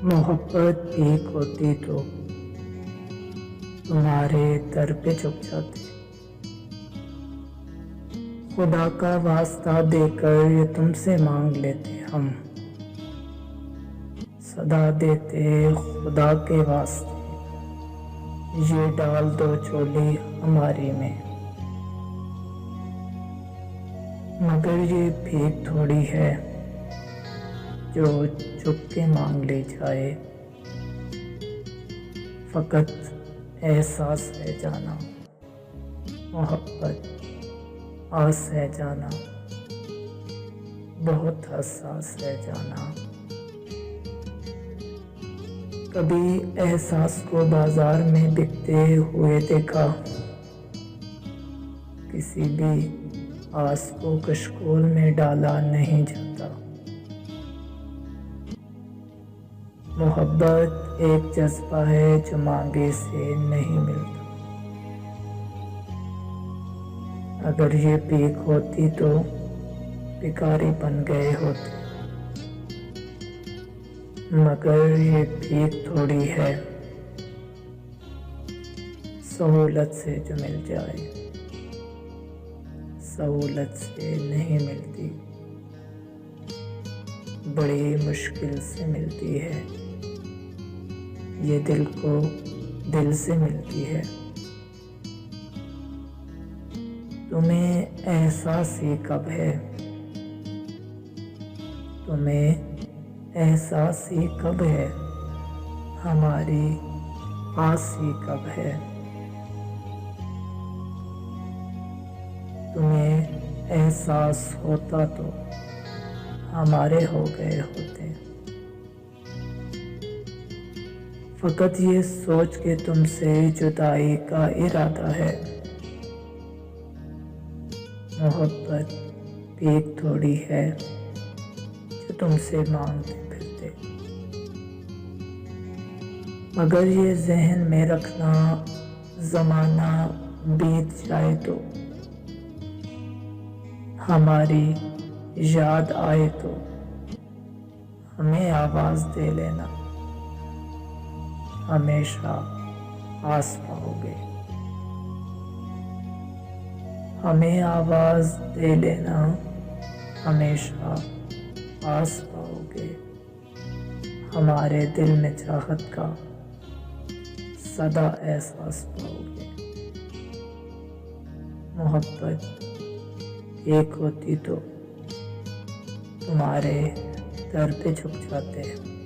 मोहब्बत एक होती तो तुम्हारे दर पे झुक जाते। खुदा का वास्ता देकर ये तुमसे मांग लेते हम, सदा देते खुदा के वास्ते, ये डाल दो चोली हमारी में। मगर ये भीख थोड़ी है जो चुप के मांग ली जाए, फकत एहसास है जाना, मोहब्बत आस है जाना, बहुत हसास है जाना। कभी एहसास को बाजार में बिकते हुए देखा, किसी भी आस को कशकोल में डाला नहीं जाता। मोहब्बत एक जज्बा है जो मांगे से नहीं मिलता। अगर ये भीख होती तो भिखारी बन गए होते, मगर ये भीख थोड़ी है सहूलत से जो मिल जाए, सहूलत से नहीं मिलती, बड़ी मुश्किल से मिलती है, ये दिल को दिल से मिलती है। तुम्हें एहसास ही कब है, तुम्हें एहसास ही कब है, हमारी आस ही कब है। तुम्हें एहसास होता तो हमारे हो गए होते। फकत ये सोच के तुमसे जुदाई का इरादा है, मोहब्बत भीख थोड़ी है जो तुमसे मांगते फिरते। मगर ये जहन में रखना, जमाना बीत जाए तो, हमारी याद आए तो हमें आवाज दे लेना, हमेशा आस पाओगे। हमें आवाज दे लेना, हमेशा आस पाओगे। हमारे दिल में चाहत का सदा एहसास पाओगे। मोहब्बत एक होती तो तुम्हारे दर पे झुक जाते हैं।